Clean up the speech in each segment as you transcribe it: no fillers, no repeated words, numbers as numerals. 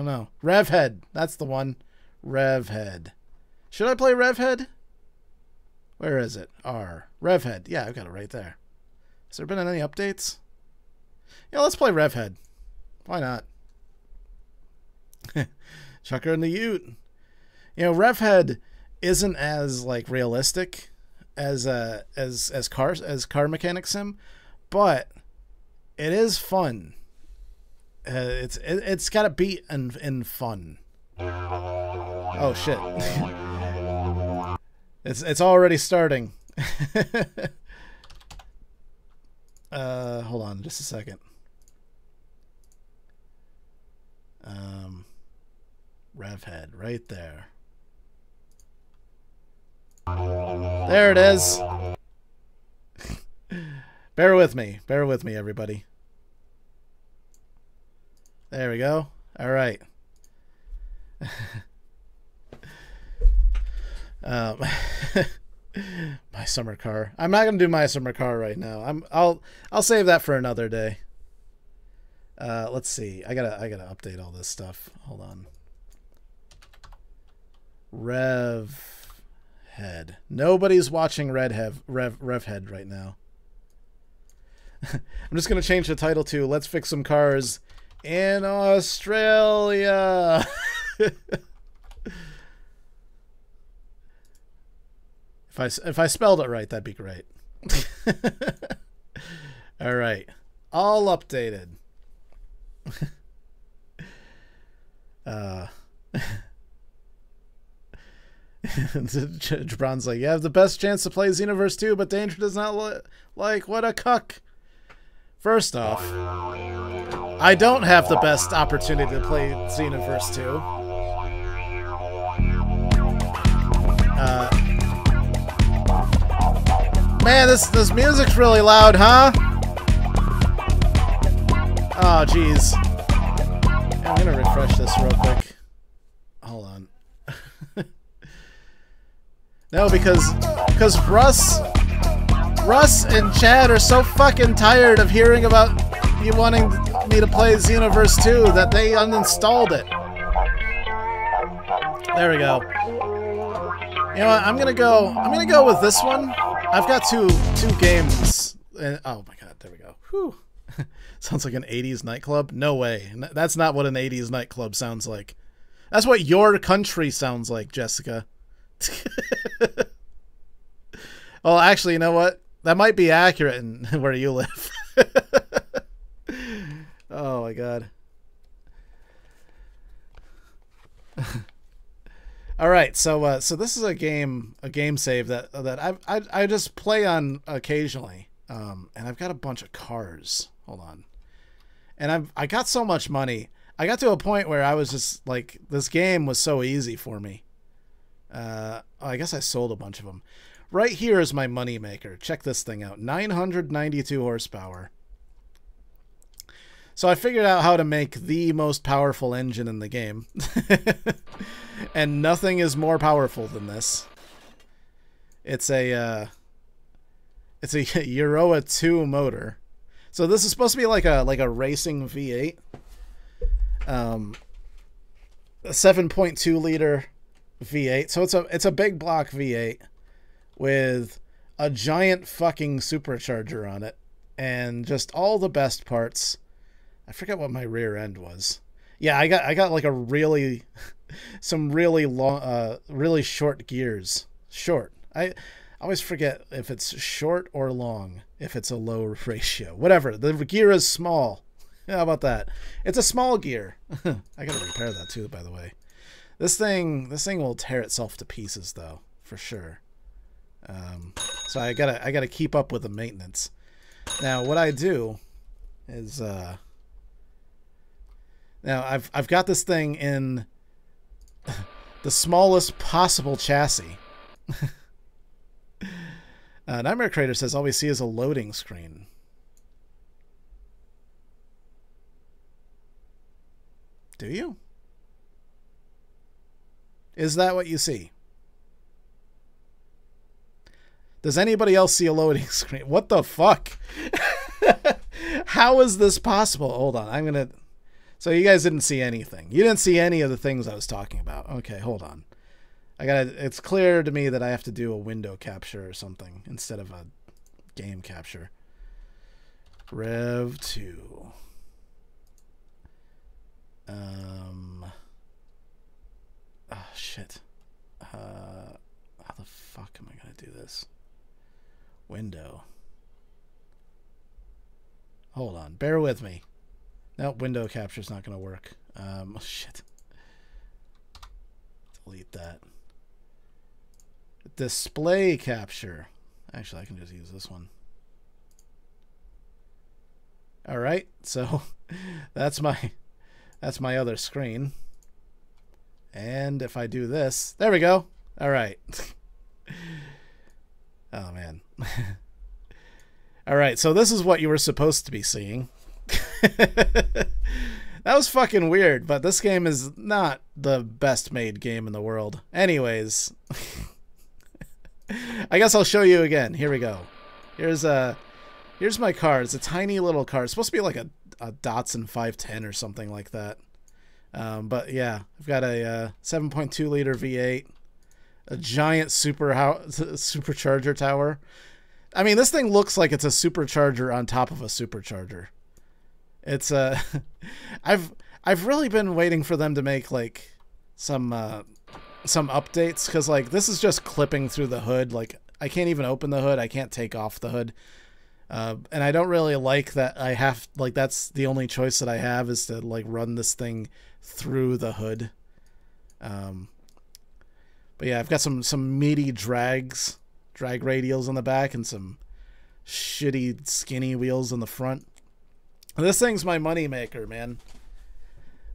don't know. REVHEAD. That's the one. REVHEAD. Should I play REVHEAD? Where is it? R. REVHEAD. Yeah, I've got it right there. Has there been any updates? Yeah, let's play REVHEAD. Why not? Chucker and the Ute. You know, REVHEAD isn't as like realistic as car mechanic sim, but it is fun. It's got a beat and fun. Oh shit! it's already starting. Hold on just a second. REVHEAD right there. There it is. Bear with me, everybody. There we go. All right. My summer car. I'm not gonna do my summer car right now. I'll save that for another day. Let's see. I gotta update all this stuff. Hold on. REVHEAD. Nobody's watching REVHEAD right now. I'm just gonna change the title to "Let's Fix Some Cars in Australia." If I spelled it right, that'd be great. All right, all updated. Jabron's like, you have the best chance to play Xenoverse 2, but Danger does not like. What a cuck. First off, I don't have the best opportunity to play Xenoverse 2. Man, this music's really loud, huh? Oh, jeez. I'm gonna refresh this real quick. Hold on. No, because Russ and Chad are so fucking tired of hearing about you wanting me to play Xenoverse 2 that they uninstalled it. There we go. You know what? I'm gonna go with this one. I've got two games. And, oh my god, there we go. Whew. Sounds like an 80s nightclub. No way. That's not what an 80s nightclub sounds like. That's what your country sounds like, Jessica. Well, actually, you know what? That might be accurate in where you live. Oh my god. All right, so this is a game save that I just play on occasionally, and I've got a bunch of cars. Hold on, and I got so much money. I got to a point where I was just like, this game was so easy for me. I guess I sold a bunch of them. Right here is my money maker. Check this thing out. 992 horsepower. So I figured out how to make the most powerful engine in the game. And nothing is more powerful than this. It's a Euro 2 motor. So this is supposed to be like a racing V8. A 7.2 liter V8. So it's a big block V8 with a giant fucking supercharger on it and just all the best parts. I forget what my rear end was. Yeah, I got like a some really long, really short gears. Short. I always forget if it's short or long, if it's a low ratio. Whatever. The gear is small. How about that? It's a small gear. I gotta repair that too, by the way. This thing will tear itself to pieces though, for sure. So I gotta keep up with the maintenance. Now what I do is now I've got this thing in the smallest possible chassis. Nightmare Crater says all we see is a loading screen. Do you? Is that what you see? Does anybody else see a loading screen? What the fuck? How is this possible? Hold on. So you guys didn't see anything. You didn't see any of the things I was talking about. Okay, hold on. It's clear to me that I have to do a window capture or something instead of a game capture. Rev 2. Oh shit. How the fuck am I gonna do this? Window. Hold on, bear with me. Nope, window capture's not gonna work. Shit. Delete that. Display capture. Actually, I can just use this one. All right, so that's my other screen. And if I do this, there we go. All right. Oh man. All right, so this is what you were supposed to be seeing. That was fucking weird, but this game is not the best made game in the world. Anyways, I guess I'll show you again. Here we go. Here's my car. It's a tiny little car. It's supposed to be like a Datsun 510 or something like that. But yeah, I've got a 7.2 liter V8, a giant supercharger tower. I mean, this thing looks like it's a supercharger on top of a supercharger. It's I've really been waiting for them to make like some updates, because like this is just clipping through the hood. Like I can't even open the hood. I can't take off the hood. And I don't really like that I have, like, that's the only choice that I have, is to like run this thing through the hood. But yeah, I've got some meaty drag radials on the back and some shitty skinny wheels on the front. This thing's my money maker, man.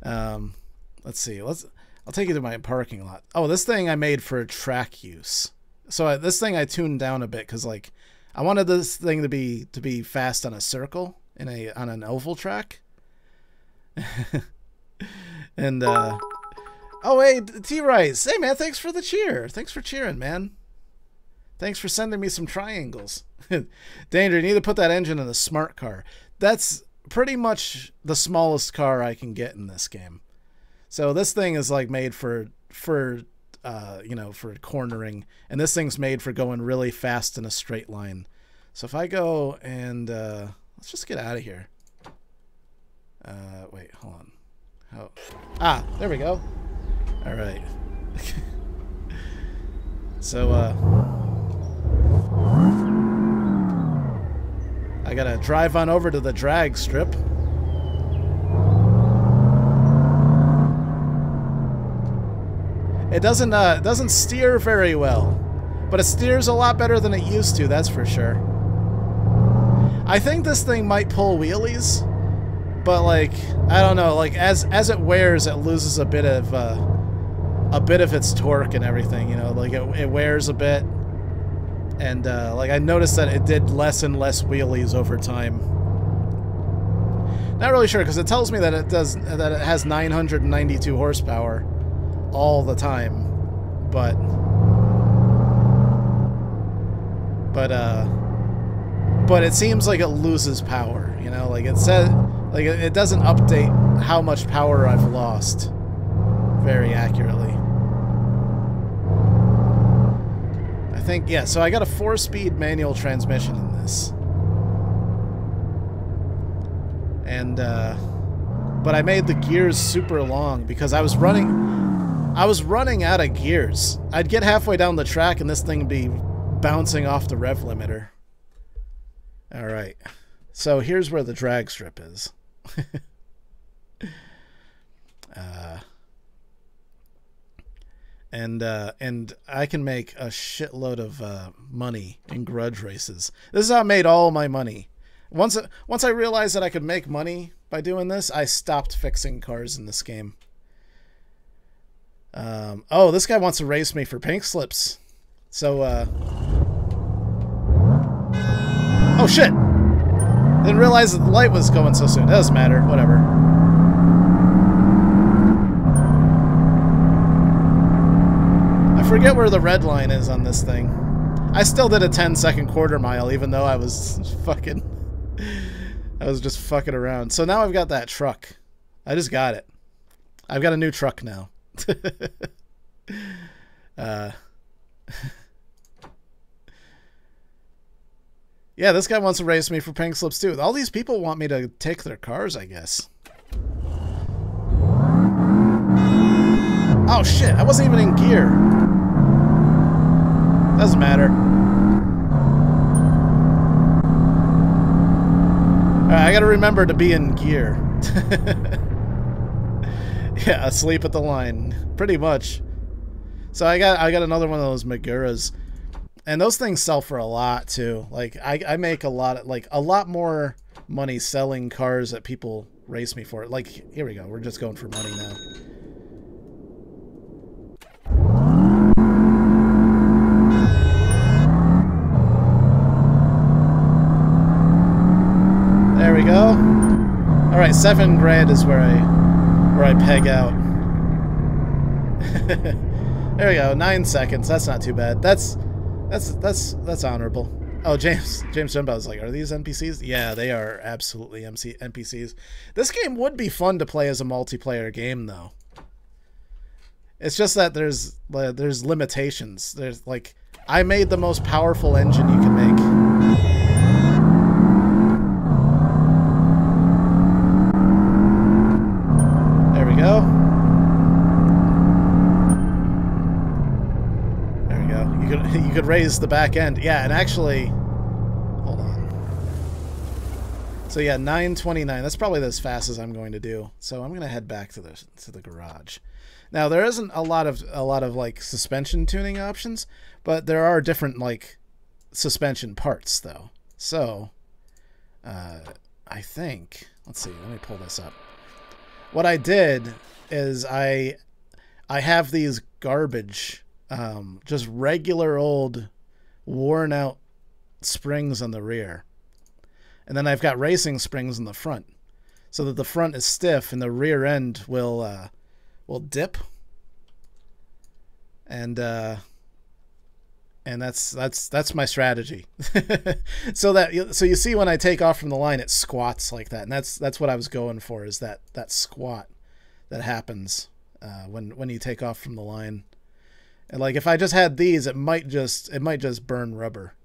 Let's see. I'll take you to my parking lot. Oh, this thing I made for track use. So this thing I tuned down a bit because like I wanted this thing to be fast on a circle on an oval track. And oh hey, T-Rice. Hey man, thanks for the cheer. Thanks for cheering, man. Thanks for sending me some triangles. Danger, you need to put that engine in a smart car. That's pretty much the smallest car I can get in this game. So this thing is like made for you know, for cornering, and this thing's made for going really fast in a straight line. So if I go and let's just get out of here. Wait, hold on. Oh, there we go. All right. So I gotta drive on over to the drag strip. It doesn't steer very well, but it steers a lot better than it used to, that's for sure. I think this thing might pull wheelies, but like I don't know, like as it wears, it loses a bit of its torque and everything, you know, like it wears a bit, and like I noticed that it did less and less wheelies over time. Not really sure, because it tells me that it has 992 horsepower all the time, but it seems like it loses power, you know, like it said, like it doesn't update how much power I've lost very accurately. I think, yeah, so I got a 4-speed manual transmission in this, and but I made the gears super long because I was running out of gears. I'd get halfway down the track and this thing would be bouncing off the rev limiter. All right. So here's where the drag strip is. And I can make a shitload of money in grudge races. This is how I made all my money. Once I realized that I could make money by doing this, I stopped fixing cars in this game. Oh, this guy wants to race me for pink slips. So, oh shit! Didn't realize that the light was going so soon. It doesn't matter, whatever. I forget where the red line is on this thing. I still did a 10-second quarter mile, even though I was just fucking around. So now I've got that truck. I just got it. I've got a new truck now. Yeah, this guy wants to race me for pink slips too. All these people want me to take their cars, I guess. Oh shit, I wasn't even in gear. Doesn't matter. Alright, I gotta remember to be in gear. Yeah, asleep at the line. Pretty much. So I got another one of those Maguras. And those things sell for a lot too. Like I make a lot more money selling cars that people race me for. Like, here we go. We're just going for money now. There we go. All right, $7,000 is where I peg out. There we go. 9 seconds. That's not too bad. That's honorable. Oh, James Jumbo was like, are these NPCs? Yeah, they are absolutely NPCs. This game would be fun to play as a multiplayer game, though. It's just that there's limitations. There's like, I made the most powerful engine you can make. There we go. You could raise the back end. Yeah, and actually, hold on. So yeah, 929. That's probably as fast as I'm going to do. So I'm going to head back to the garage. Now, there isn't a lot of like suspension tuning options, but there are different like suspension parts though. So I think, let's see, let me pull this up. What I did is I have these garbage just regular old worn out springs on the rear, and then I've got racing springs in the front, so that the front is stiff and the rear end will dip, and that's my strategy. so you see when I take off from the line, it squats like that, and that's what I was going for, is that squat that happens when you take off from the line. And like if I just had these, it might just burn rubber.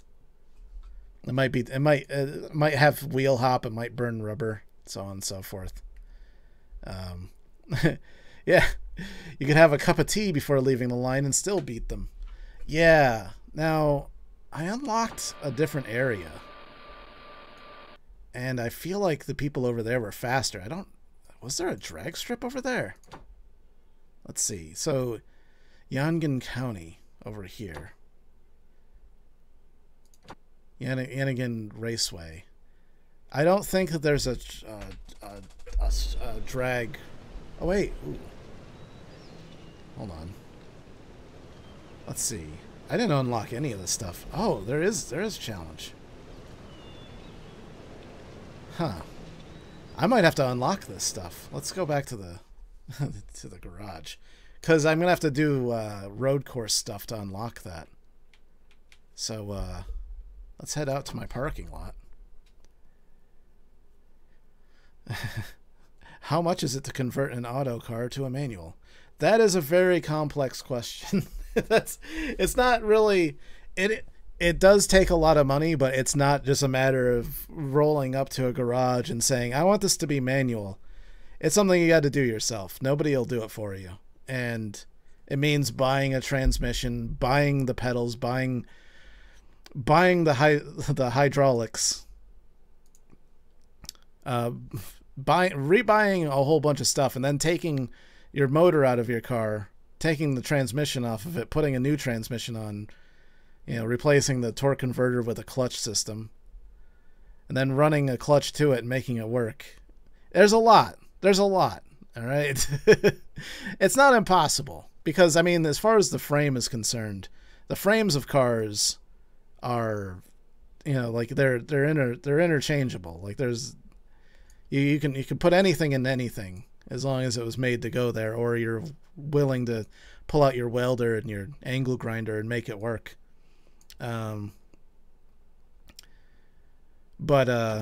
It might have wheel hop. It might burn rubber, so on and so forth. Yeah, you could have a cup of tea before leaving the line and still beat them. Yeah. Now I unlocked a different area, and I feel like the people over there were faster. Was there a drag strip over there? Let's see. So Yangon County over here. Yangon Raceway. I don't think that there's a drag. Oh wait. Ooh. Hold on. Let's see. I didn't unlock any of this stuff. Oh, there is a challenge. Huh. I might have to unlock this stuff. Let's go back to the to the garage, because I'm gonna have to do road course stuff to unlock that. So let's head out to my parking lot. How much is it to convert an auto car to a manual? That is a very complex question. It's not really it does take a lot of money, but it's not just a matter of rolling up to a garage and saying, I want this to be manual. It's something you got to do yourself. Nobody will do it for you. And it means buying a transmission, buying the pedals, buying the hydraulics, rebuying a whole bunch of stuff, and then taking your motor out of your car, taking the transmission off of it, putting a new transmission on, replacing the torque converter with a clutch system, and then running a clutch to it and making it work. There's a lot. All right. It's not impossible, because I mean, as far as the frame is concerned, the frames of cars are, like they're interchangeable. Like there's you can put anything in anything as long as it was made to go there, or you're willing to pull out your welder and your angle grinder and make it work. But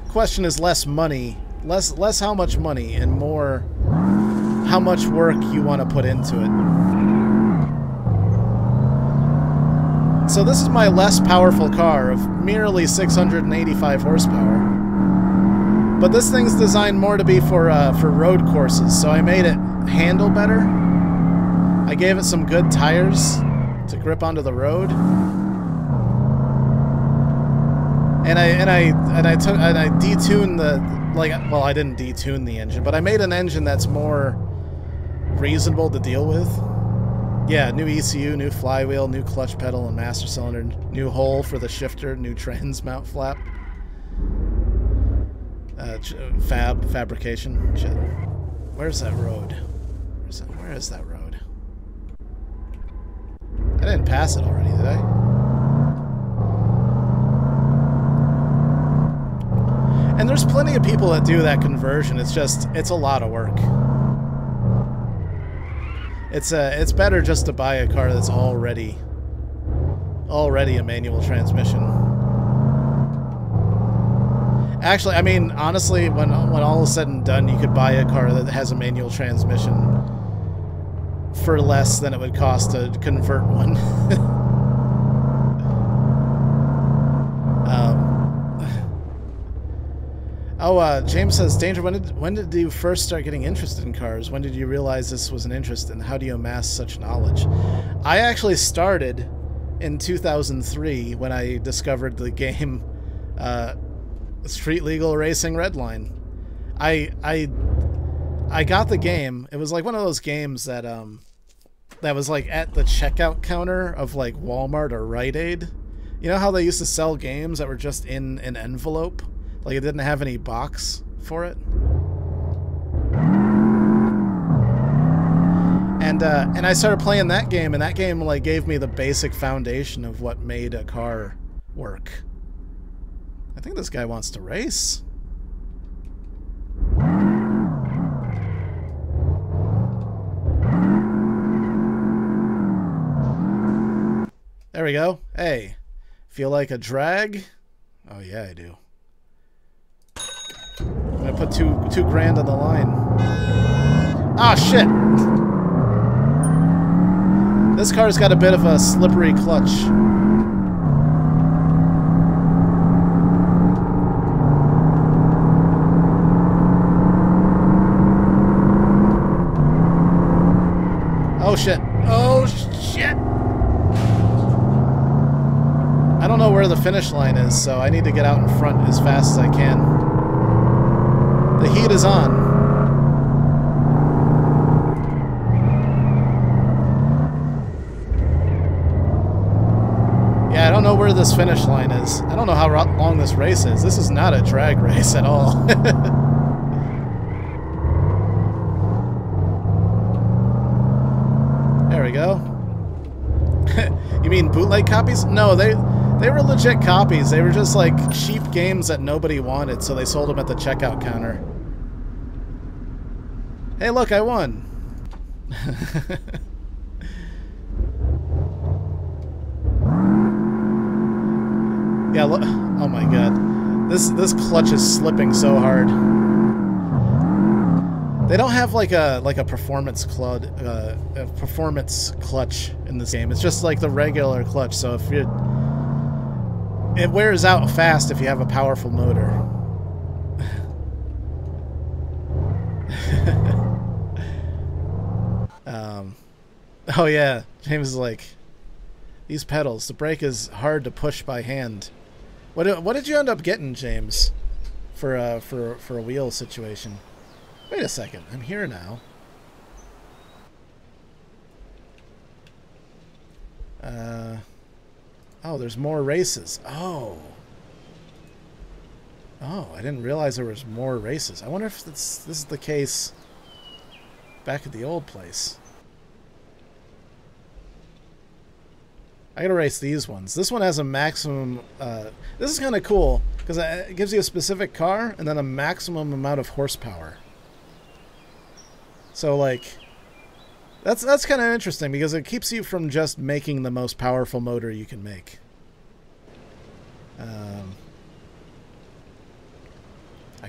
question is less money less how much money and more how much work you want to put into it. So this is my less powerful car of merely 685 horsepower. But this thing's designed more to be for road courses, so I made it handle better. I gave it some good tires to grip onto the road. And I detuned the, like, well, I didn't detune the engine, but I made an engine that's more reasonable to deal with. Yeah, new ECU, new flywheel, new clutch pedal and master cylinder, new hole for the shifter, new trans mount flap. Fabrication. Shit. Where's that road? Where is that road? I didn't pass it already, did I? And there's plenty of people that do that conversion. It's just, it's a lot of work. It's better just to buy a car that's already a manual transmission. Actually, I mean, honestly, when all is said and done, you could buy a car that has a manual transmission for less than it would cost to convert one. James says, Danger, when did you first start getting interested in cars? When did you realize this was an interest, and how do you amass such knowledge? I actually started in 2003 when I discovered the game Street Legal Racing Redline. I got the game. It was like one of those games that that was like at the checkout counter of like Walmart or Rite Aid. You know how they used to sell games that were just in an envelope? Like it didn't have any box for it. And I started playing that game, and that game like gave me the basic foundation of what made a car work. I think this guy wants to race. There we go. Hey, feel like a drag? Oh yeah, I do. I'm gonna put two grand on the line. Ah, shit! This car's got a bit of a slippery clutch. Oh shit! Oh shit! I don't know where the finish line is, so I need to get out in front as fast as I can. The heat is on. Yeah, I don't know where this finish line is. I don't know how long this race is. This is not a drag race at all. There we go. You mean bootleg copies? No, they were legit copies. They were just like cheap games that nobody wanted, so they sold them at the checkout counter. Hey, look, I won. Yeah, look. Oh my god. This clutch is slipping so hard. They don't have like a performance clutch in this game. It's just like the regular clutch. So if it wears out fast if you have a powerful motor. Oh yeah, James is like, these pedals. The brake is hard to push by hand. What did you end up getting, James, for a wheel situation? Wait a second, I'm here now. Oh, there's more races. Oh, I didn't realize there was more races. I wonder if this is the case back at the old place. I gotta race these ones. This one has a maximum... this is kind of cool, because it gives you a specific car, and then a maximum amount of horsepower. So, like... That's kind of interesting, because it keeps you from just making the most powerful motor you can make. I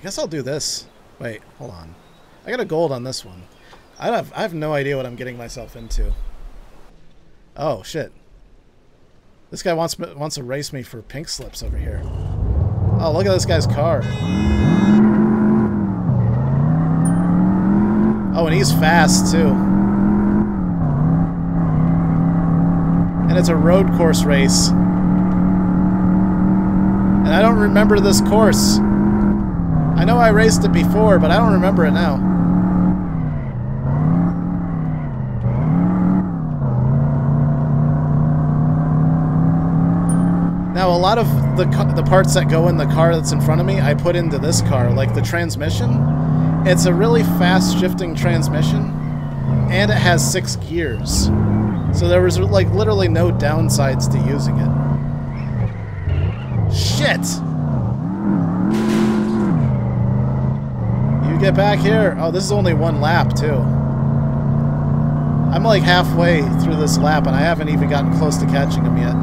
guess I'll do this. Wait, hold on. I got a gold on this one. I have no idea what I'm getting myself into. Oh, shit. This guy wants to race me for pink slips over here. Oh, look at this guy's car. Oh, and he's fast, too. And it's a road course race. And I don't remember this course. I know I raced it before, but I don't remember it now. Now, a lot of the parts that go in the car that's in front of me, I put into this car, like the transmission. It's a really fast shifting transmission, and it has 6 gears. So there was like literally no downsides to using it. Shit! You get back here. Oh, this is only 1 lap, too. I'm like halfway through this lap, and I haven't even gotten close to catching him yet.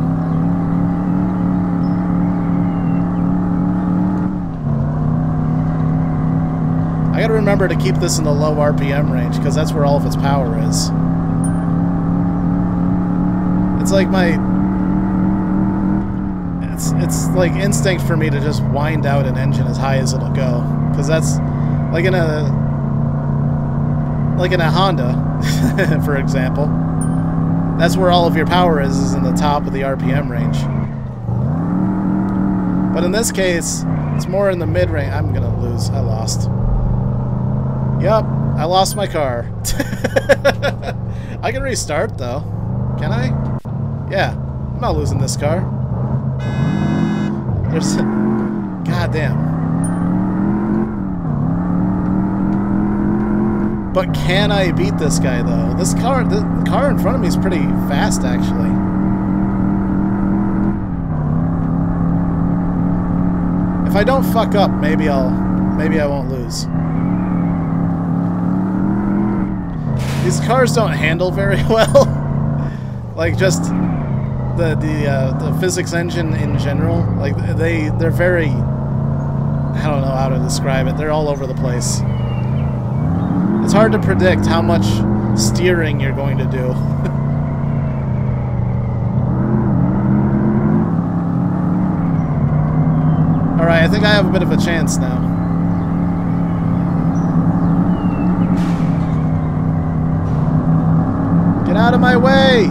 I gotta remember to keep this in the low RPM range, because that's where all of its power is. It's like it's like instinct for me to just wind out an engine as high as it'll go, because that's like in a Honda, for example. That's where all of your power is in the top of the RPM range. But in this case, it's more in the mid range. I'm gonna lose. I lost. Yep, I lost my car. I can restart though. Can I? Yeah, I'm not losing this car. There's... Goddamn. But can I beat this guy though? The car in front of me is pretty fast actually. If I don't fuck up, maybe I won't lose. These cars don't handle very well. Like just the physics engine in general. Like they're very, I don't know how to describe it. They're all over the place. It's hard to predict how much steering you're going to do. Alright, I think I have a bit of a chance now. Get out of my way!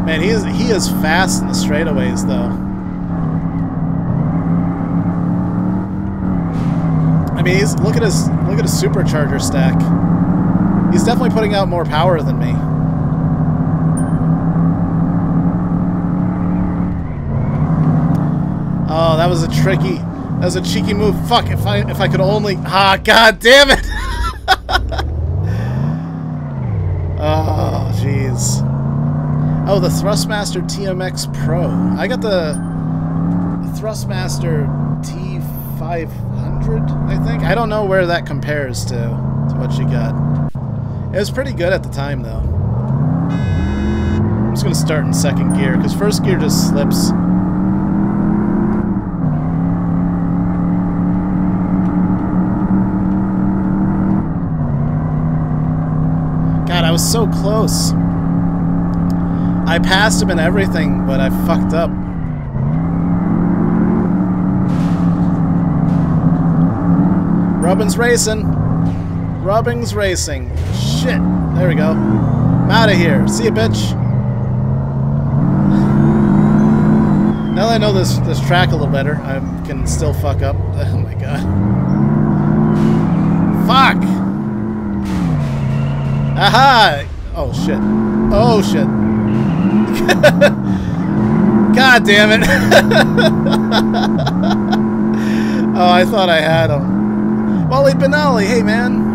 Man, he is fast in the straightaways though. I mean, look at his supercharger stack. He's definitely putting out more power than me. Oh, that was a cheeky move. Fuck, if I could only... Ah, god damn it! Oh, jeez. Oh, the Thrustmaster TMX Pro. I got the Thrustmaster T500, I think. I don't know where that compares to what you got. It was pretty good at the time, though. I'm just going to start in second gear, because first gear just slips. God, I was so close. I passed him in everything, but I fucked up. Rubbin's racing. Rubbing's racing. Shit. There we go. I'm out of here. See ya, bitch. Now that I know this track a little better, I can still fuck up. Oh my god. Fuck! Aha! Oh shit. Oh shit. God damn it. Oh, I thought I had him. Wally Benali, hey man.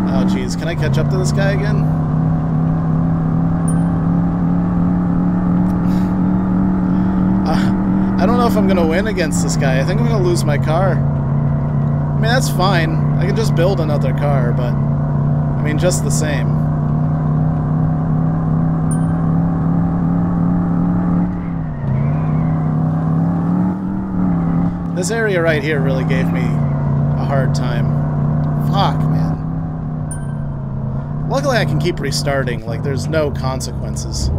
Oh jeez, can I catch up to this guy again? if I'm gonna win against this guy. I think I'm gonna lose my car. I mean, that's fine. I can just build another car, but I mean, just the same. This area right here really gave me a hard time. Fuck, man. Luckily I can keep restarting, like there's no consequences.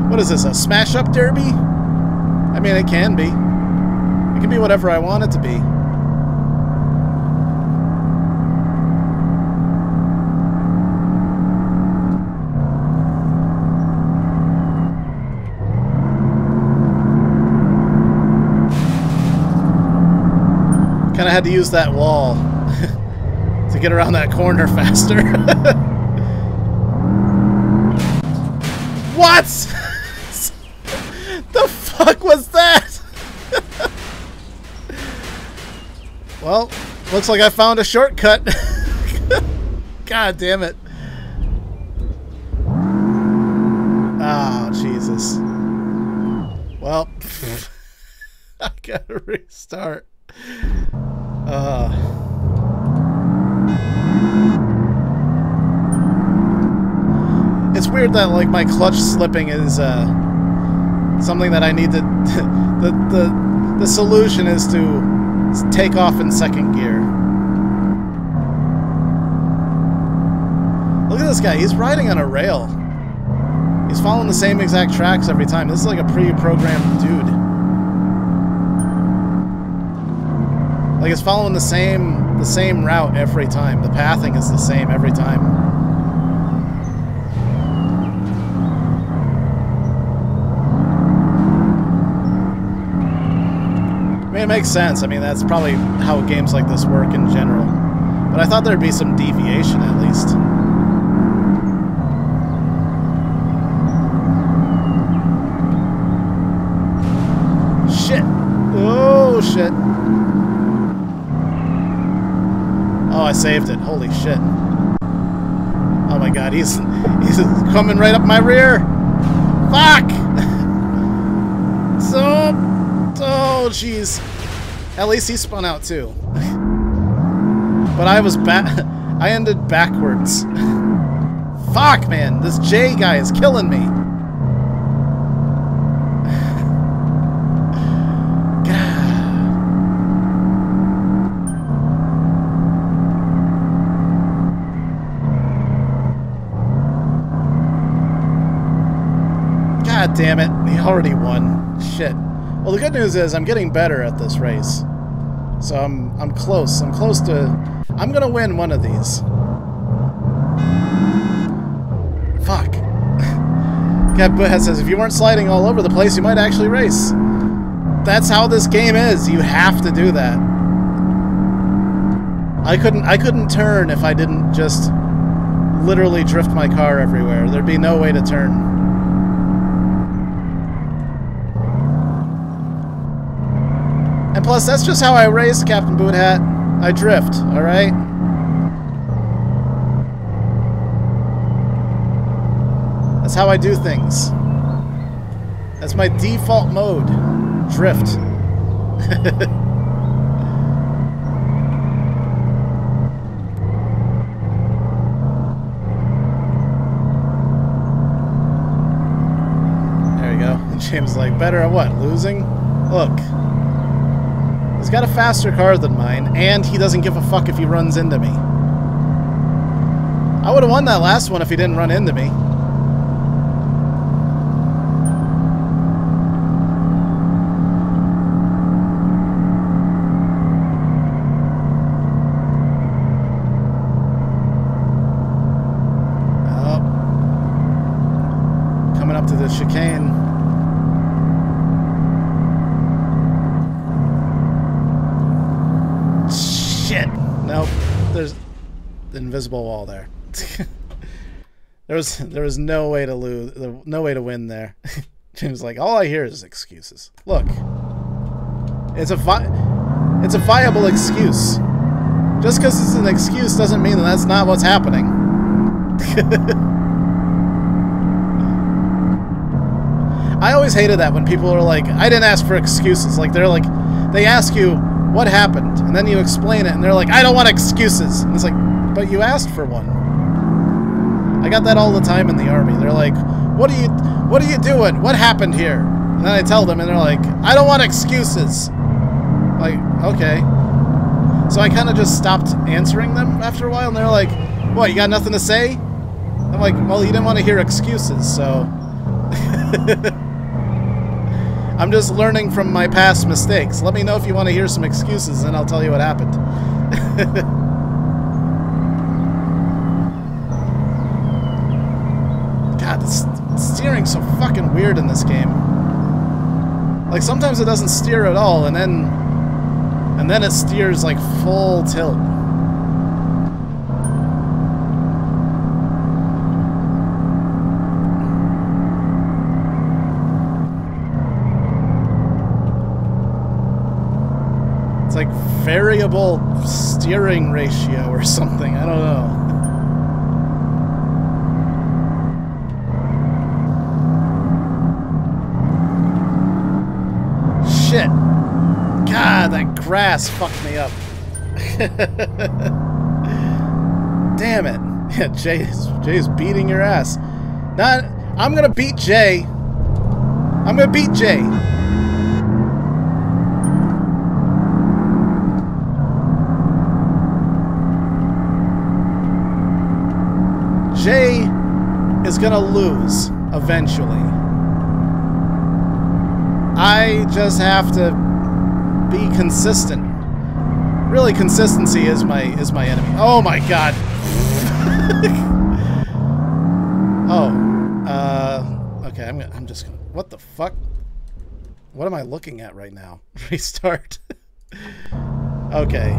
What is this, a smash-up derby? I mean, it can be. It can be whatever I want it to be. Kind of had to use that wall to get around that corner faster. What? The fuck was that? Well, looks like I found a shortcut. God damn it. Oh, Jesus. Well, I gotta restart. It's weird that like my clutch slipping is something that I need to the solution is to take off in second gear. Look at this guy, he's riding on a rail. He's following the same exact tracks every time. This is like a pre-programmed dude. Like it's following the same route every time. The pathing is the same every time. I mean, it makes sense. I mean, that's probably how games like this work in general. But I thought there'd be some deviation at least. Shit. Oh, shit. Oh, I saved it. Holy shit. Oh my god, he's coming right up my rear. Fuck! Oh, jeez. At least he spun out too. But I ended backwards. Fuck, man. This J guy is killing me. God damn it, he already won. Shit. Well, the good news is I'm getting better at this race. So I'm close. I'm close to... I'm gonna win one of these. Fuck. Cat Butthead says, if you weren't sliding all over the place, you might actually race. That's how this game is. You have to do that. I couldn't turn if I didn't just literally drift my car everywhere. There'd be no way to turn. And plus, that's just how I race, Captain Boothat. I drift, alright? That's how I do things. That's my default mode. Drift. There we go. And James is like, better at what? Losing? Look. He's got a faster car than mine, and he doesn't give a fuck if he runs into me. I would have won that last one if he didn't run into me. Oh. Coming up to the chicane. Nope, there's the invisible wall there. there was no way to lose, no way to win there. Jim's like, all I hear is excuses. Look, it's a viable excuse. Just because it's an excuse doesn't mean that that's not what's happening. I always hated that when people are like, I didn't ask for excuses. Like, they're like, they ask you what happened, and then you explain it, and they're like, I don't want excuses. And it's like, but you asked for one. I got that all the time in the Army. They're like, what are you doing? What happened here? And then I tell them, and they're like, I don't want excuses. Like, okay. So I kind of just stopped answering them after a while, and they're like, what, you got nothing to say? I'm like, well, you didn't want to hear excuses, so... I'm just learning from my past mistakes. Let me know if you want to hear some excuses, and I'll tell you what happened. God, the steering's so fucking weird in this game. Like, sometimes it doesn't steer at all, and then it steers like full tilt. It's like variable steering ratio or something. I don't know. Shit. God, that grass fucked me up. Damn it. Yeah, Jay's beating your ass. I'm gonna beat Jay. I'm gonna beat Jay. Jay is gonna lose eventually. I just have to be consistent. Really, consistency is my enemy. Oh my god. Okay, I'm just gonna, what the fuck? What am I looking at right now? Restart. Okay.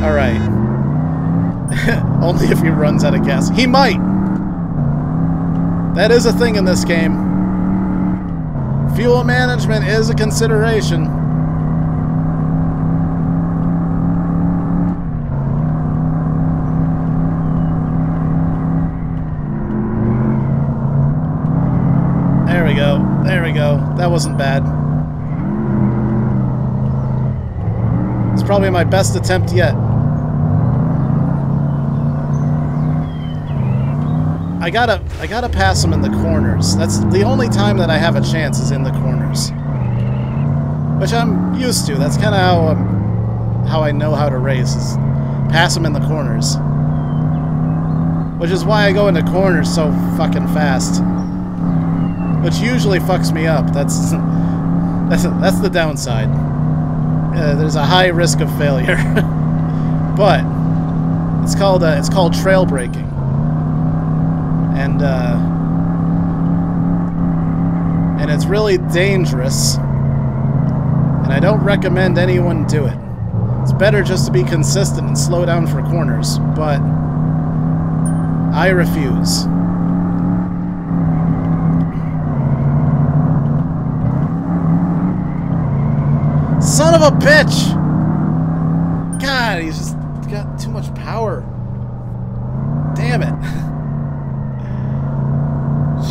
Alright. Only if he runs out of gas. He might! That is a thing in this game. Fuel management is a consideration. There we go. There we go. That wasn't bad. It's probably my best attempt yet. I gotta pass them in the corners. That's the only time that I have a chance is in the corners, which I'm used to. That's kind of how I know how to race, is pass them in the corners. Which is why I go into corners so fucking fast, which usually fucks me up. That's the downside. There's a high risk of failure, but it's called trail braking. And it's really dangerous, and I don't recommend anyone do it. It's better just to be consistent and slow down for corners, but I refuse. Son of a bitch! God, he's just got too much power. Damn it.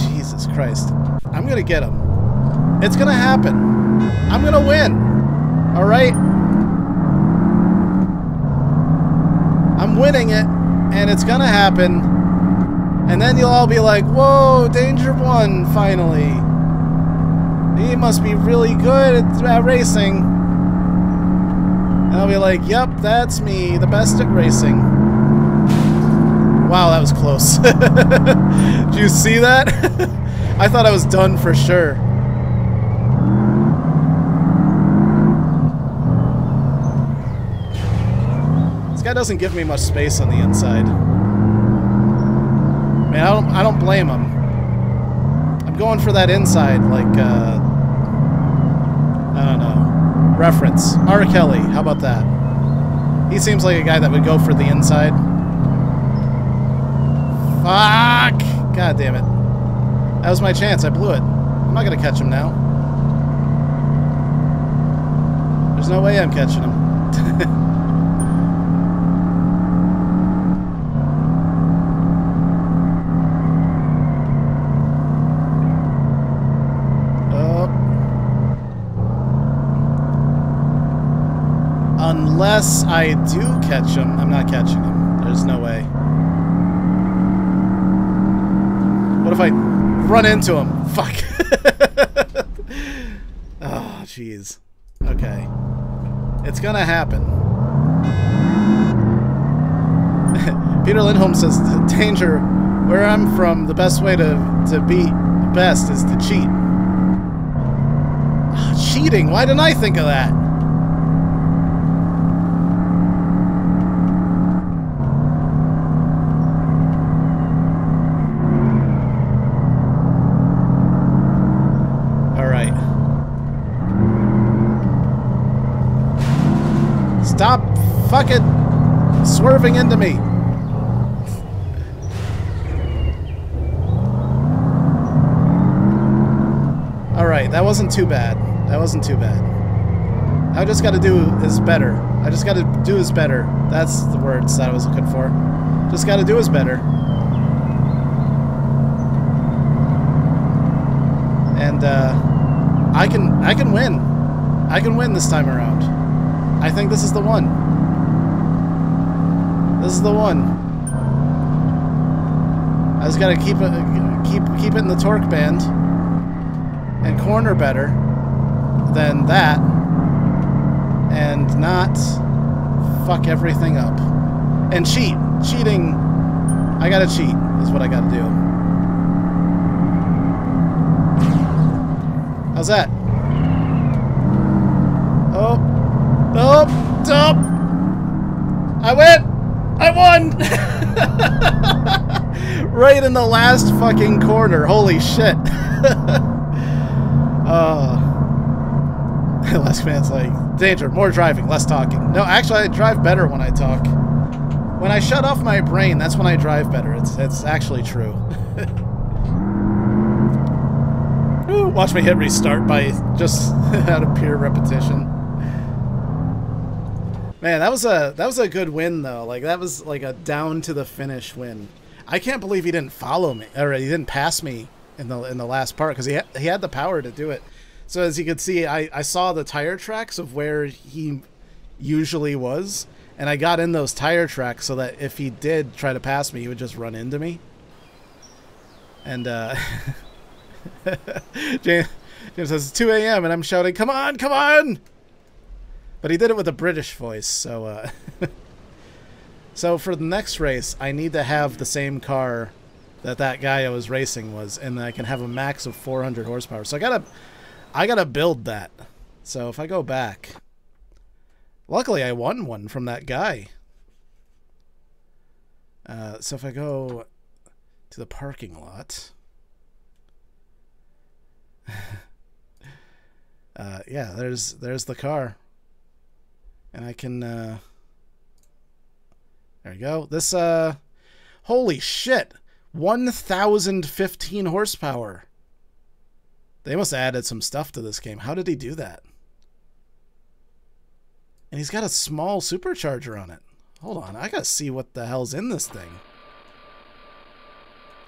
Jesus Christ. I'm gonna get him. It's gonna happen. I'm gonna win. Alright? I'm winning it, and it's gonna happen. And then you'll all be like, whoa, Danger won, finally. He must be really good at racing. And I'll be like, yep, that's me, the best at racing. Wow, that was close. Did you see that? I thought I was done for sure. This guy doesn't give me much space on the inside. Man, I don't blame him. I'm going for that inside, like, I don't know. Reference. R. Kelly, how about that? He seems like a guy that would go for the inside. Fuck! God damn it. That was my chance. I blew it. I'm not gonna catch him now. There's no way I'm catching him. Unless I do catch him. I'm not catching him. There's no way. What if I run into him? Fuck. Oh, jeez. Okay. It's gonna happen. Peter Lindholm says, danger. Where I'm from, the best way to beat the best is to cheat. Oh, cheating? Why didn't I think of that? Alright. Stop fucking swerving into me. Alright, that wasn't too bad. That wasn't too bad. I just gotta do is better. I just gotta do is better. That's the words that I was looking for. Just gotta do is better. And I can win. I can win this time around. I think this is the one. This is the one. I just gotta keep it in the torque band. And corner better than that, and not fuck everything up, and cheating. I gotta cheat is what I gotta do. How's that? Oh, I won. Right in the last fucking corner. Holy shit. Last man's like, danger, more driving, less talking. No, actually, I drive better when I talk. When I shut off my brain, that's when I drive better. It's actually true. Ooh, watch me hit restart by just out of pure repetition. Man, that was a good win though. Like that was like a down to the finish win. I can't believe he didn't follow me, or he didn't pass me in the last part, because he had the power to do it. So as you can see, I saw the tire tracks of where he usually was, and I got in those tire tracks so that if he did try to pass me, he would just run into me. And James says it's 2 a.m. and I'm shouting, "Come on, come on!" But he did it with a British voice, so so for the next race, I need to have the same car that guy I was racing was, and I can have a max of 400 horsepower. So I gotta build that. So if I go back, luckily I won one from that guy. So if I go to the parking lot, yeah, there's the car, and I can. There we go. This holy shit, 1,015 horsepower. They must have added some stuff to this game. How did he do that? And he's got a small supercharger on it. Hold on, I gotta see what the hell's in this thing.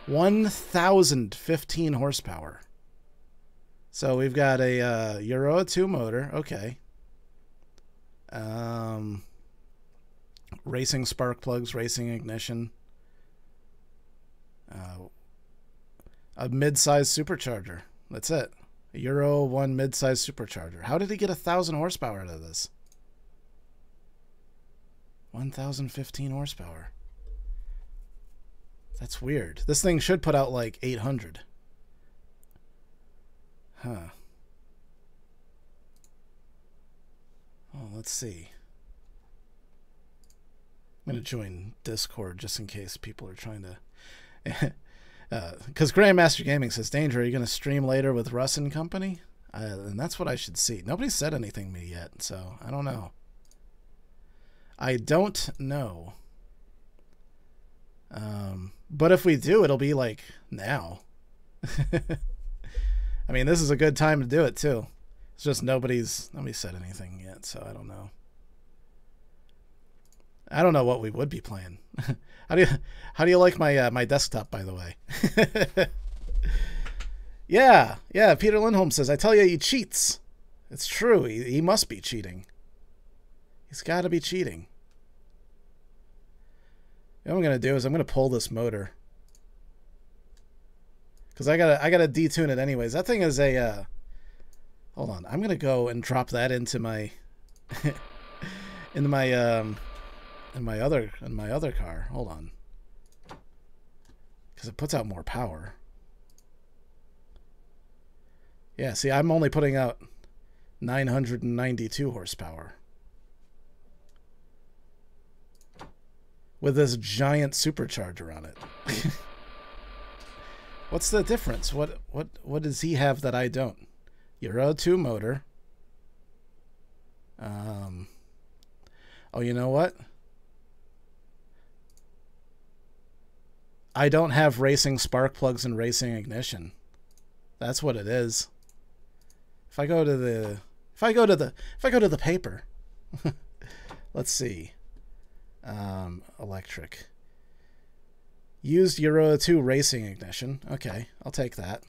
1,015 horsepower. So we've got a Euro 2 motor. Okay. Racing spark plugs, racing ignition. A mid-size supercharger. That's it. A Euro 1 mid-size supercharger. How did he get 1,000 horsepower out of this? 1,015 horsepower. That's weird. This thing should put out like 800. Huh. Oh, let's see. I'm going to join Discord just in case people are trying to... Because Grandmaster Gaming says, danger, are you going to stream later with Russ and company? And that's what I should see. Nobody said anything to me yet, so I don't know. I don't know. But if we do, it'll be like now. I mean, this is a good time to do it too. It's just nobody said anything yet, so I don't know. I don't know what we would be playing. How do you like my my desktop, by the way? Yeah. Peter Lindholm says, I tell you, he cheats. It's true. He must be cheating. He's got to be cheating. What I'm going to do is I'm going to pull this motor. Because I gotta detune it anyways. That thing is a... hold on. I'm going to go and drop that into my... into my... in my other car. Hold on. Because it puts out more power. Yeah, see, I'm only putting out 992 horsepower. With this giant supercharger on it. What's the difference? What does he have that I don't? Euro 2 motor. Oh, you know what? I don't have racing spark plugs and racing ignition. That's what it is. If I go to the paper. Let's see. Electric. Used Euro 2 racing ignition. Okay, I'll take that.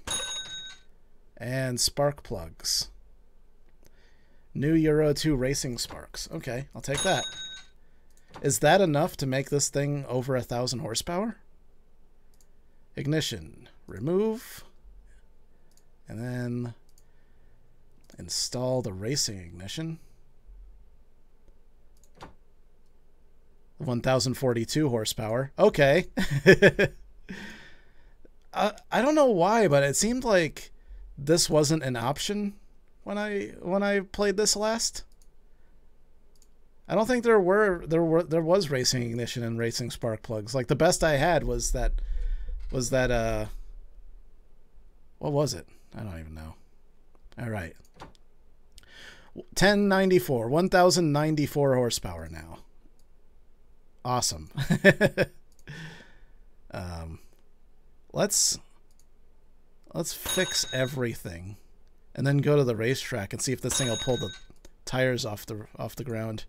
And spark plugs. New Euro 2 racing sparks. Okay, I'll take that. Is that enough to make this thing over 1,000 horsepower? Ignition. Remove. And then install the racing ignition. 1,042 horsepower. Okay. I don't know why, but it seemed like this wasn't an option when I played this last. I don't think there was racing ignition and racing spark plugs. Like the best I had was that what was it? I don't even know. All right. 1,094 horsepower now. Awesome. Let's fix everything and then go to the racetrack and see if this thing will pull the tires off the ground.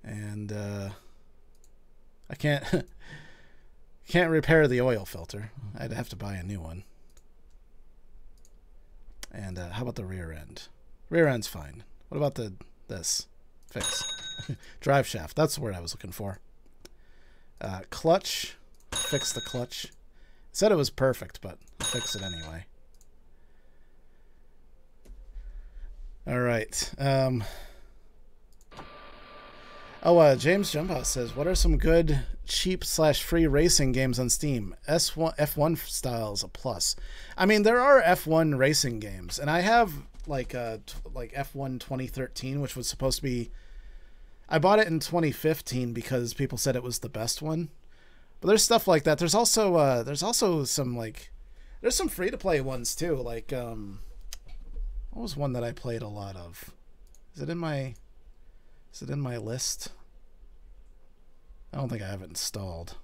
And I can't repair the oil filter. I'd have to buy a new one. And how about the rear end? Rear end's fine. What about this? Fix. Drive shaft. That's the word I was looking for. Clutch. Fix the clutch. Said it was perfect, but I'll fix it anyway. All right. James Jumphouse says, what are some good cheap/free racing games on Steam? F1 style is a plus. I mean, there are F1 racing games, and I have like F1 2013, which was supposed to be... I bought it in 2015 because people said it was the best one. But there's stuff like that. There's also some like... There's some free-to-play ones too. Like, what was one that I played a lot of? Is it in my list? I don't think I have it installed.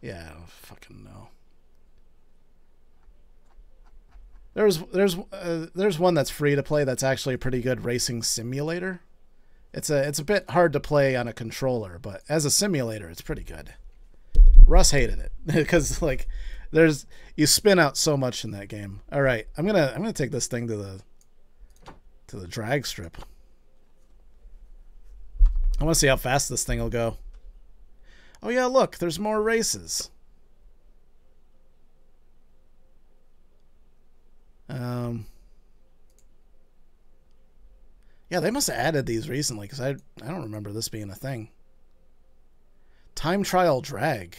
Yeah, I don't fucking know. There's one that's free to play that's actually a pretty good racing simulator. It's a bit hard to play on a controller, but as a simulator, it's pretty good. Russ hated it because like you spin out so much in that game. All right, I'm gonna take this thing to the drag strip. I want to see how fast this thing will go. Oh yeah, look, there's more races. Yeah, they must have added these recently because I don't remember this being a thing. Time trial drag.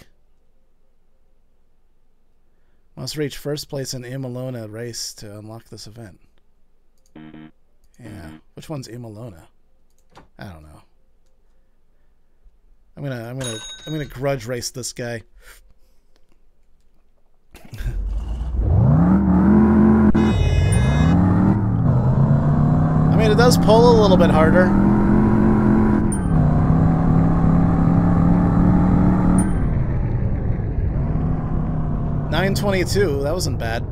Must reach first place in Imalona race to unlock this event. Yeah, which one's Imalona? I don't know. I'm gonna grudge race this guy. I mean, it does pull a little bit harder. $922. That wasn't bad.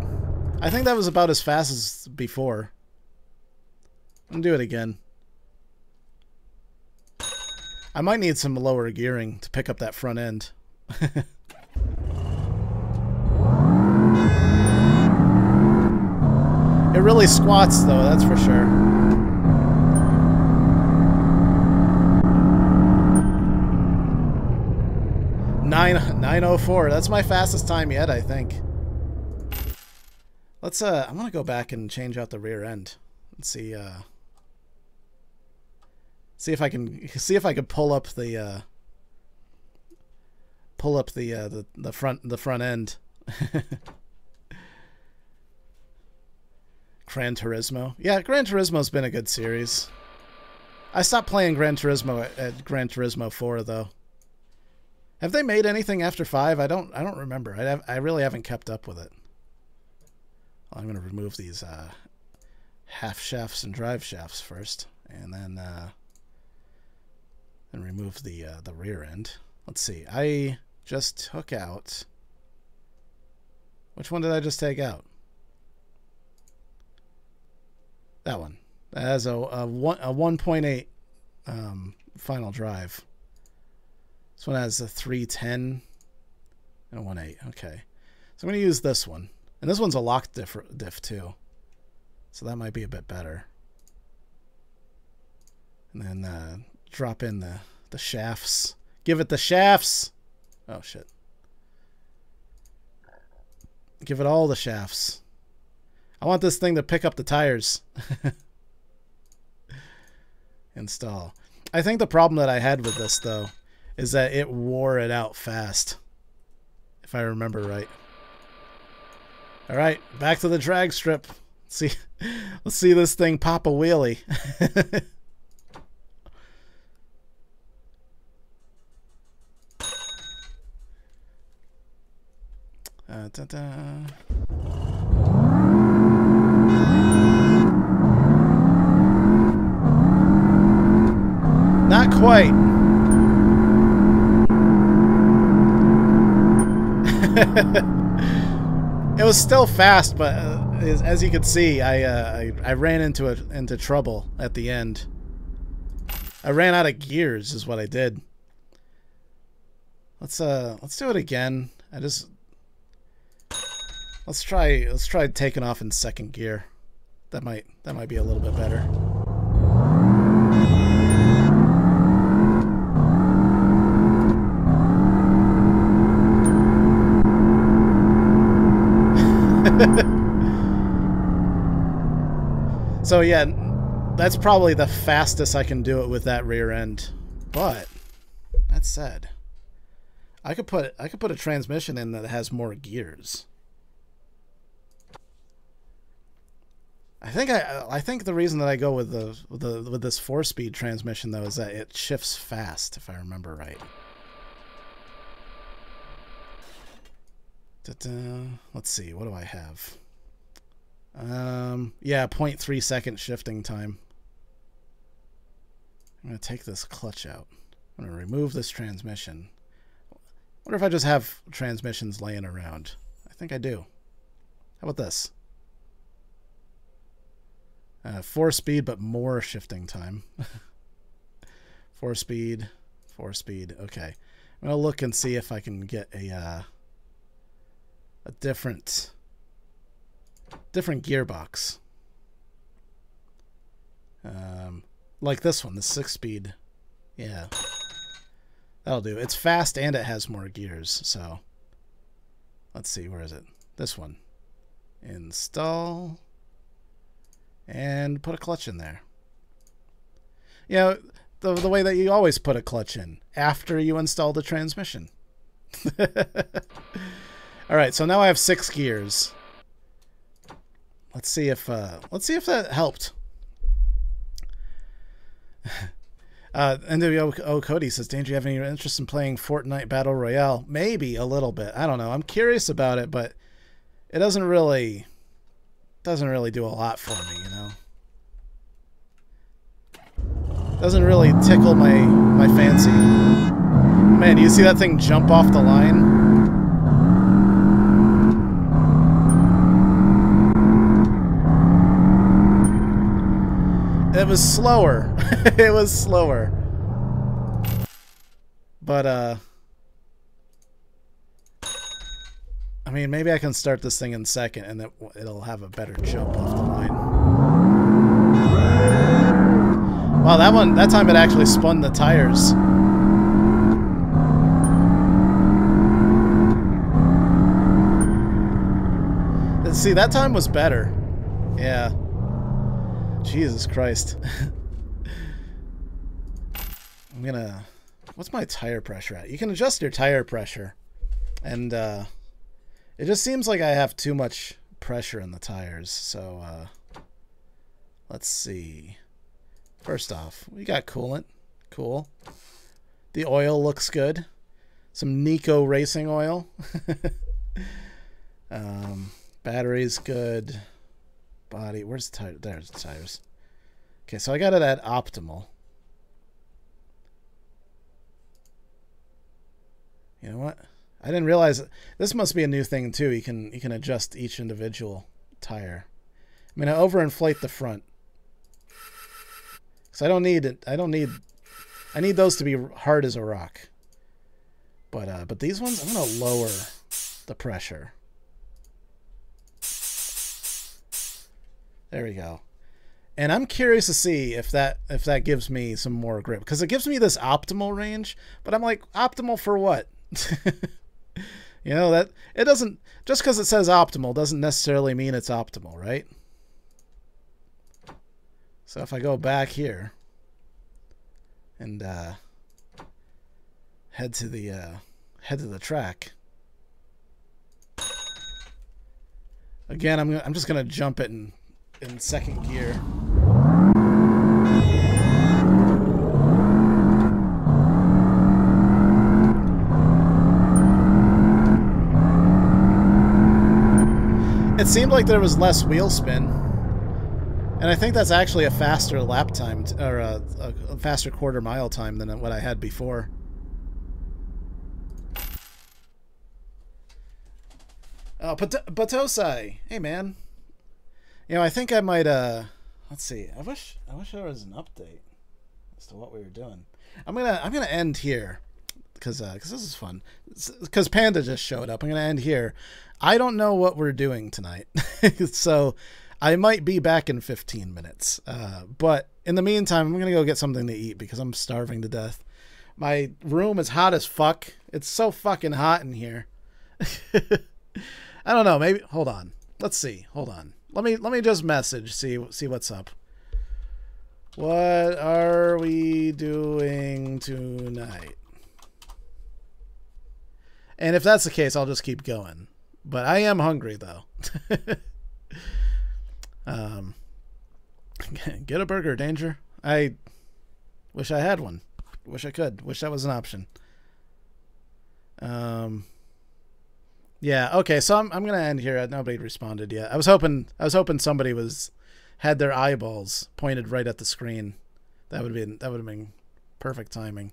I think that was about as fast as before. I'm gonna do it again. I might need some lower gearing to pick up that front end. It really squats though, that's for sure. Nine oh four. That's my fastest time yet, I think. Let's I'm gonna go back and change out the rear end. Let's see see if I can pull up the front end. Gran Turismo. Yeah, Gran Turismo's been a good series. I stopped playing Gran Turismo at Gran Turismo 4 though. Have they made anything after 5? I don't remember. I really haven't kept up with it. I'm going to remove these half shafts and drive shafts first, and then remove the rear end. Let's see. I just took out. Which one did I just take out? That one. That has a 1.8 final drive. This one has a 310 and a 1.8. Okay. So I'm going to use this one. And this one's a lock diff too. So that might be a bit better. And then drop in the shafts. Give it the shafts! Oh, shit. Give it all the shafts. I want this thing to pick up the tires. Install. I think the problem that I had with this, though, is that it wore it out fast. If I remember right. Alright, back to the drag strip. Let's see this thing pop a wheelie. Not quite. It was still fast, but as you can see, I ran into trouble at the end. I ran out of gears, is what I did. Let's do it again. Let's try taking off in second gear. That might be a little bit better. So yeah, that's probably the fastest I can do it with that rear end. But that said, I could put a transmission in that has more gears. I think the reason that I go with this 4-speed transmission though is that it shifts fast, if I remember right. Let's see, what do I have? Yeah, 0.3 second shifting time. I'm gonna take this clutch out. I'm gonna remove this transmission. I wonder if I just have transmissions laying around. I think I do. How about this? 4-speed, but more shifting time. 4-speed, 4-speed. Okay, I'm gonna look and see if I can get a different gearbox. Like this one, the 6-speed. Yeah, that'll do. It's fast and it has more gears. So let's see, where is it? This one. Install. And put a clutch in there. You know, the way that you always put a clutch in, after you install the transmission. Alright, so now I have 6 gears. Let's see if that helped. NWO Cody says, Dane, do you have any interest in playing Fortnite Battle Royale? Maybe a little bit. I don't know. I'm curious about it, but it doesn't really do a lot for me, you know. Doesn't really tickle my fancy. Man, do you see that thing jump off the line? It was slower. It was slower. But I mean, maybe I can start this thing in second and it'll have a better jump off the line. Wow, that time it actually spun the tires. See, that time was better. Yeah. Jesus Christ. I'm gonna... What's my tire pressure at? You can adjust your tire pressure. And, it just seems like I have too much pressure in the tires. So, let's see. First off, we got coolant. Cool. The oil looks good. Some Nico racing oil. Battery's good. Body, where's the tire? There's the tires. Okay, so I got it at optimal. You know what? I didn't realize this must be a new thing too. You can adjust each individual tire. I'm gonna overinflate the front. Cause I don't need it. I need those to be hard as a rock. But these ones, I'm gonna lower the pressure. There we go. And I'm curious to see if that gives me some more grip, because it gives me this optimal range, but I'm like, optimal for what? You know, that it doesn't, just because it says optimal doesn't necessarily mean it's optimal, right? So if I go back here and head to the track again, I'm just gonna jump it in second gear. It seemed like there was less wheel spin, and I think that's actually a faster lap time, or a faster quarter mile time than what I had before. Oh, Batosai, hey man. You know, I think I might, let's see. I wish there was an update as to what we were doing. I'm gonna end here because this is fun. Because Panda just showed up. I'm gonna end here. I don't know what we're doing tonight, so I might be back in 15 minutes. But in the meantime, I'm gonna go get something to eat because I'm starving to death. My room is hot as fuck. It's so fucking hot in here. I don't know. Maybe hold on. Let's see. Hold on. Let me just message, see what's up. What are we doing tonight? And if that's the case, I'll just keep going. But I am hungry though. Get a burger, Danger. I wish I had one. Wish I could. Wish that was an option. Yeah, okay, so I'm gonna end here. Nobody responded yet. I was hoping somebody had their eyeballs pointed right at the screen. That would have been perfect timing.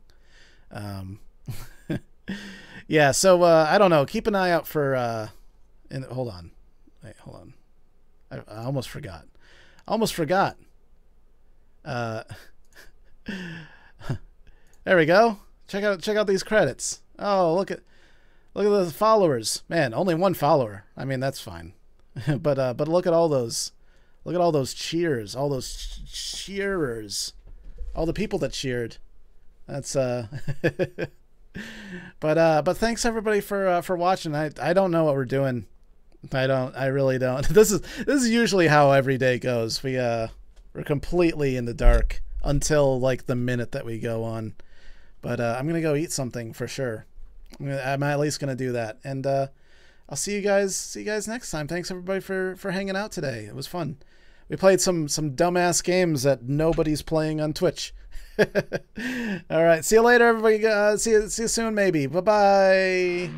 Yeah, so I don't know. Keep an eye out for hold on. Wait, hold on. I almost forgot. There we go. Check out these credits. Oh, look at the followers. Man, only one follower. I mean, that's fine. but look at all those. Look at all those cheers. All those cheerers. All the people that cheered. That's But thanks everybody for watching. I don't know what we're doing. I really don't. This is usually how every day goes. We're completely in the dark until like the minute that we go on. But I'm gonna go eat something for sure. I'm at least gonna do that, and I'll see you guys next time. Thanks everybody for hanging out today. It was fun. We played some dumbass games that nobody's playing on Twitch. All right, see you later, everybody. See you soon, maybe. Bye bye.